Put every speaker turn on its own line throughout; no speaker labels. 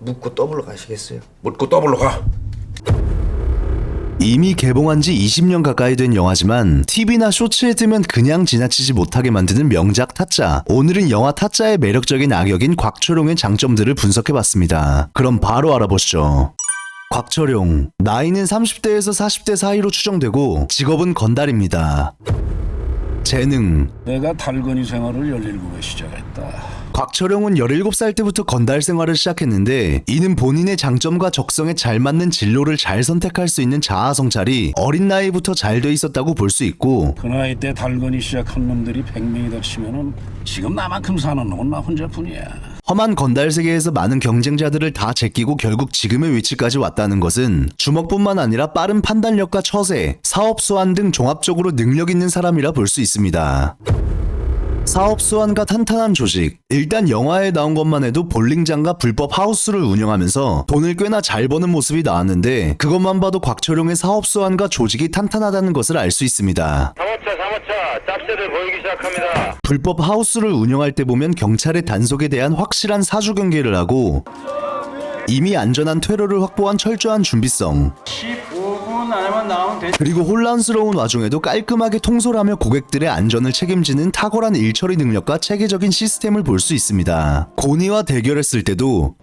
묻고 더블로 가시겠어요?
묻고 더블로 가.
이미 개봉한 지 20년 가까이 된 영화지만 TV나 쇼츠에 뜨면 그냥 지나치지 못하게 만드는 명작 타짜. 오늘은 영화 타짜의 매력적인 악역인 곽철용의 장점들을 분석해봤습니다. 그럼 바로 알아보시죠. 곽철용, 나이는 30대에서 40대 사이로 추정되고 직업은 건달입니다. 재능,
내가 달건이 생활을 17에 시작했다.
곽철용은 17살 때부터 건달 생활을 시작했는데 이는 본인의 장점과 적성에 잘 맞는 진로를 잘 선택할 수 있는 자아 성찰이 어린 나이부터 잘 돼 있었다고 볼 수 있고,
그 나이 때 달건이 시작한 놈들이 100명이다 치면은 지금 나만큼 사는 놈은 나 혼자뿐이야.
험한 건달 세계에서 많은 경쟁자들을 다 제끼고 결국 지금의 위치까지 왔다는 것은 주먹뿐만 아니라 빠른 판단력과 처세, 사업 수완 등 종합적으로 능력 있는 사람이라 볼 수 있습니다. 사업 수완과 탄탄한 조직. 일단 영화에 나온 것만 해도 볼링장과 불법 하우스를 운영하면서 돈을 꽤나 잘 버는 모습이 나왔는데, 그것만 봐도 곽철용의 사업 수완과 조직이 탄탄하다는 것을 알 수 있습니다.
사모차 짭새들 보이기 시작합니다.
불법 하우스를 운영할 때 보면 경찰의 단속에 대한 확실한 사주 경계를 하고, 이미 안전한 퇴로를 확보한 철저한 준비성,
15분 안에만 나오면 돼.
그리고 혼란스러운 와중에도 깔끔하게 통솔하며 고객들의 안전을 책임지는 탁월한 일처리 능력과 체계적인 시스템을 볼 수 있습니다. 고니와 대결했을 때도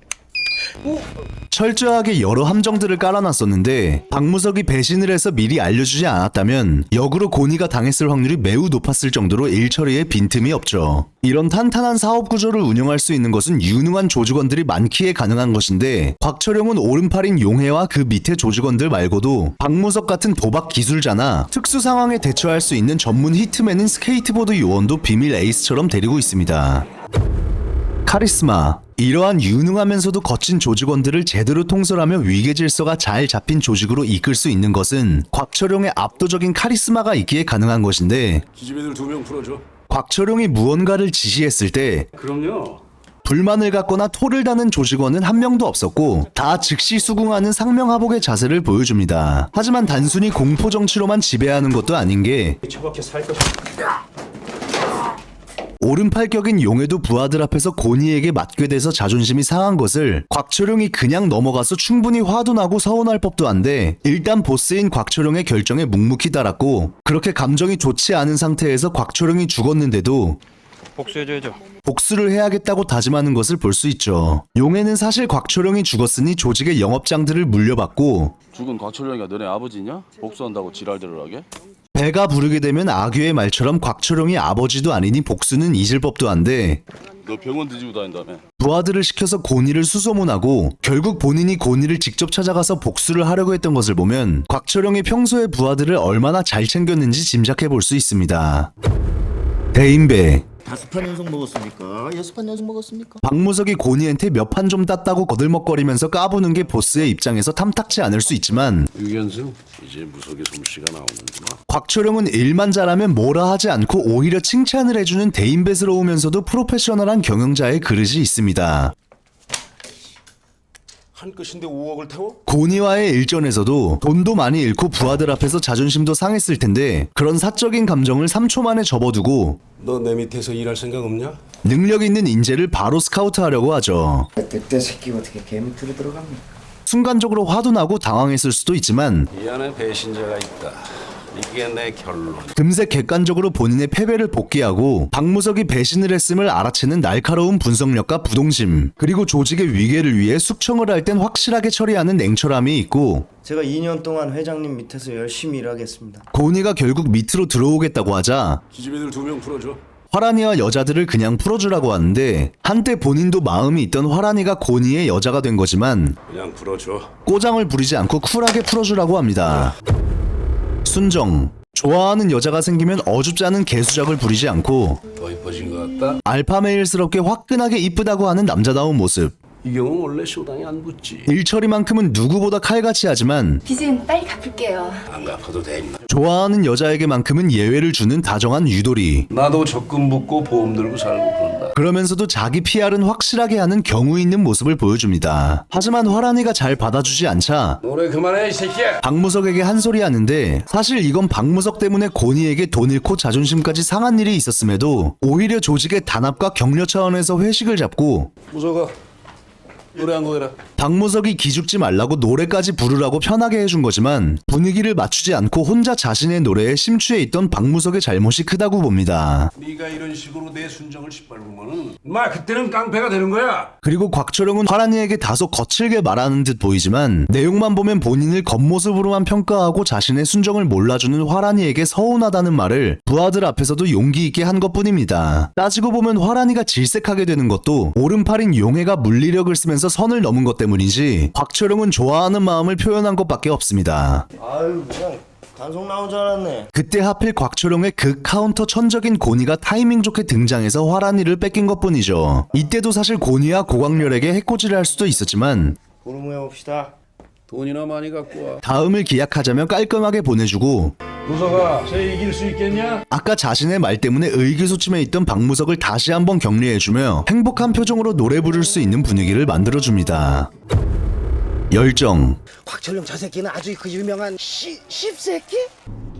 철저하게 여러 함정들을 깔아놨었는데, 박무석이 배신을 해서 미리 알려주지 않았다면 역으로 고니가 당했을 확률이 매우 높았을 정도로 일처리에 빈틈이 없죠. 이런 탄탄한 사업 구조를 운영할 수 있는 것은 유능한 조직원들이 많기에 가능한 것인데, 곽철용은 오른팔인 용해와 그 밑에 조직원들 말고도 박무석 같은 도박 기술자나 특수 상황에 대처할 수 있는 전문 히트맨인 스케이트보드 요원도 비밀 에이스처럼 데리고 있습니다. 카리스마. 이러한 유능하면서도 거친 조직원들을 제대로 통솔하며 위계 질서가 잘 잡힌 조직으로 이끌 수 있는 것은 곽철용의 압도적인 카리스마가 있기에 가능한 것인데,
기집애들 2명 풀어줘.
곽철용이 무언가를 지시했을 때
그럼요.
불만을 갖거나 토를 다는 조직원은 한 명도 없었고 다 즉시 수긍하는 상명하복의 자세를 보여줍니다. 하지만 단순히 공포 정치로만 지배하는 것도 아닌 게,
처박혀 살 것.
오른팔격인 용해도 부하들 앞에서 고니에게 맞게 돼서 자존심이 상한 것을 곽철용이 그냥 넘어가서 충분히 화도 나고 서운할 법도 한데, 일단 보스인 곽철용의 결정에 묵묵히 따랐고, 그렇게 감정이 좋지 않은 상태에서 곽철용이 죽었는데도
복수해줘야죠.
복수를 해야겠다고 다짐하는 것을 볼 수 있죠. 용해는 사실 곽철용이 죽었으니 조직의 영업장들을 물려받고,
죽은 곽철용이가 너네 아버지냐? 복수한다고 지랄들을 하게?
배가 부르게 되면 아귀의 말처럼 곽철용이 아버지도 아니니 복수는 잊을 법도 한데,
너 병원 뒤지고 다닌다며.
부하들을 시켜서 고니를 수소문하고 결국 본인이 고니를 직접 찾아가서 복수를 하려고 했던 것을 보면 곽철용이 평소에 부하들을 얼마나 잘 챙겼는지 짐작해 볼 수 있습니다. 대인배.
5판 연속 먹었습니까? 6판 연속 먹었습니까?
박무석이 고니한테 몇 판 좀 땄다고 거들먹거리면서 까부는 게 보스의 입장에서 탐탁지 않을 수 있지만,
유견승, 이제 무속의 솜씨가 나오는구나.
곽철용은 일만 잘하면 뭐라 하지 않고 오히려 칭찬을 해주는 대인배스러우면서도 프로페셔널한 경영자의 그릇이 있습니다.
한 끝인데 5억을 태워?
고니와의 일전에서도 돈도 많이 잃고 부하들 앞에서 자존심도 상했을 텐데, 그런 사적인 감정을 3초 만에 접어두고
너 내 밑에서 일할 생각 없냐?
능력 있는 인재를 바로 스카우트하려고 하죠.
그때 새끼 어떻게 개 밑으로 들어갑니까?
순간적으로 화도 나고 당황했을 수도 있지만
이 안에 배신자가 있다. 이게 내 결론.
금세 객관적으로 본인의 패배를 복귀하고 박무석이 배신을 했음을 알아채는 날카로운 분석력과 부동심, 그리고 조직의 위계를 위해 숙청을 할 땐 확실하게 처리하는 냉철함이 있고,
제가 2년 동안 회장님 밑에서 열심히 일하겠습니다.
고니가 결국 밑으로 들어오겠다고 하자
기집애들 2명 풀어줘.
화란이와 여자들을 그냥 풀어주라고 하는데, 한때 본인도 마음이 있던 화란이가 고니의 여자가 된 거지만
그냥 풀어줘.
꼬장을 부리지 않고 쿨하게 풀어주라고 합니다. 순정. 좋아하는 여자가 생기면 어줍지 않은 개수작을 부리지 않고
더 이뻐진 것 같다.
알파메일스럽게 화끈하게 이쁘다고 하는 남자다운 모습.
이 경우는 원래 쇼당이 안 붙지.
일처리만큼은 누구보다 칼같이 하지만
빚은 빨리 갚을게요.
안 갚아도 돼. 임마.
좋아하는 여자에게만큼은 예외를 주는 다정한 유도리.
나도 적금 붓고 보험 들고 살고 그런다.
그러면서도 자기 PR은 확실하게 하는 경우 있는 모습을 보여줍니다. 하지만 화란이가 잘 받아주지 않자
노래 그만해 이 새끼야.
박무석에게 한 소리 하는데, 사실 이건 박무석 때문에 고니에게 돈 잃고 자존심까지 상한 일이 있었음에도 오히려 조직의 단합과 격려 차원에서 회식을 잡고
무서가
노래 한 곡 해라.
박무석이 기죽지 말라고 노래까지 부르라고 편하게 해준 거지만 분위기를 맞추지 않고 혼자 자신의 노래에 심취해 있던 박무석의 잘못이 크다고 봅니다.
네가 이런 식으로 내 순정을 짓밟으면은 마 그때는 깡패가 되는 거야.
그리고 곽철용은 화란이에게 다소 거칠게 말하는 듯 보이지만 내용만 보면 본인을 겉모습으로만 평가하고 자신의 순정을 몰라주는 화란이에게 서운하다는 말을 부하들 앞에서도 용기 있게 한 것뿐입니다. 따지고 보면 화란이가 질색하게 되는 것도 오른팔인 용해가 물리력을 쓰면서 선을 넘은 것 때문이지 곽철용은 좋아하는 마음을 표현한 것밖에 없습니다.
아유 그냥 단속 나온 줄 알았네.
그때 하필 곽철용의 그 카운터 천적인 고니가 타이밍 좋게 등장해서 화란이를 뺏긴 것뿐이죠. 이때도 사실 고니와 고광렬에게 해코지를 할 수도 있었지만
보름을 해봅시다.
돈이나 많이 갖고 와.
다음을 기약하자면 깔끔하게 보내주고
무서가 쟤 이길 수 있겠냐?
아까 자신의 말 때문에 의기소침해 있던 박무석을 다시 한번 격려해주며 행복한 표정으로 노래 부를 수 있는 분위기를 만들어줍니다. 열정.
곽철용 저 새끼는 아주 그 유명한 씹새끼?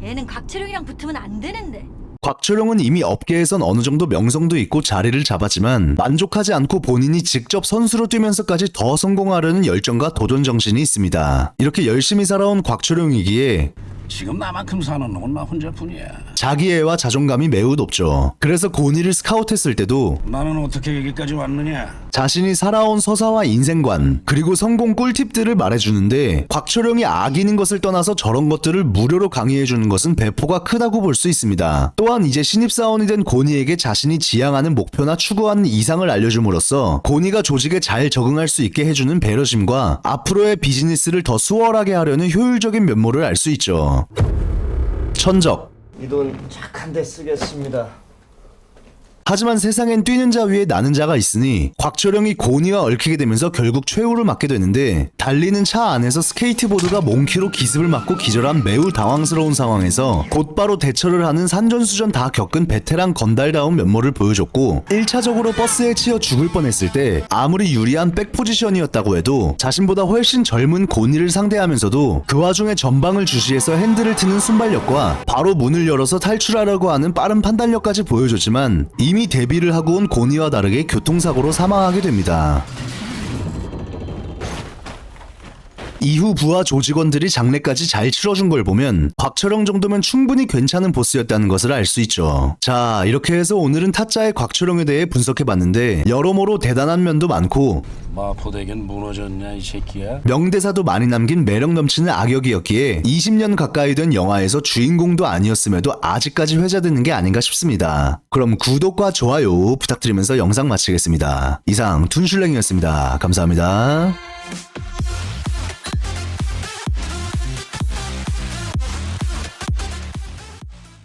걔는 곽철용이랑 붙으면 안 되는데.
곽철용은 이미 업계에선 어느 정도 명성도 있고 자리를 잡았지만 만족하지 않고 본인이 직접 선수로 뛰면서까지 더 성공하려는 열정과 도전 정신이 있습니다. 이렇게 열심히 살아온 곽철용이기에
지금 나만큼 사는 놈은 나 혼자뿐이야.
자기애와 자존감이 매우 높죠. 그래서 고니를 스카우트했을 때도
나는 어떻게 여기까지 왔느냐?
자신이 살아온 서사와 인생관 그리고 성공 꿀팁들을 말해주는데 곽철용이 악인인 것을 떠나서 저런 것들을 무료로 강의해주는 것은 배포가 크다고 볼 수 있습니다. 또한 이제 신입사원이 된 고니에게 자신이 지향하는 목표나 추구하는 이상을 알려줌으로써 고니가 조직에 잘 적응할 수 있게 해주는 배려심과 앞으로의 비즈니스를 더 수월하게 하려는 효율적인 면모를 알 수 있죠. 천적.
이 돈 착한 데 쓰겠습니다.
하지만 세상엔 뛰는 자 위에 나는 자가 있으니 곽철용이 고니와 얽히게 되면서 결국 최후를 맞게 되는데 달리는 차 안에서 스케이트보드가 몽키로 기습을 맞고 기절한 매우 당황스러운 상황에서 곧바로 대처를 하는 산전수전 다 겪은 베테랑 건달다운 면모를 보여줬고 1차적으로 버스에 치여 죽을 뻔했을 때 아무리 유리한 백 포지션이었다고 해도 자신보다 훨씬 젊은 고니를 상대하면서도 그 와중에 전방을 주시해서 핸들을 트는 순발력과 바로 문을 열어서 탈출하려고 하는 빠른 판단력까지 보여줬지만 이미 데뷔를 하고 온 고니와 다르게 교통사고로 사망하게 됩니다. 이후 부하 조직원들이 장례까지 잘 치러준 걸 보면 곽철용 정도면 충분히 괜찮은 보스였다는 것을 알 수 있죠. 자, 이렇게 해서 오늘은 타짜의 곽철용에 대해 분석해봤는데 여러모로 대단한 면도 많고
마포대교는 무너졌냐 이 새끼야?
명대사도 많이 남긴 매력 넘치는 악역이었기에 20년 가까이 된 영화에서 주인공도 아니었음에도 아직까지 회자되는 게 아닌가 싶습니다. 그럼 구독과 좋아요 부탁드리면서 영상 마치겠습니다. 이상 툰슐랭이었습니다. 감사합니다.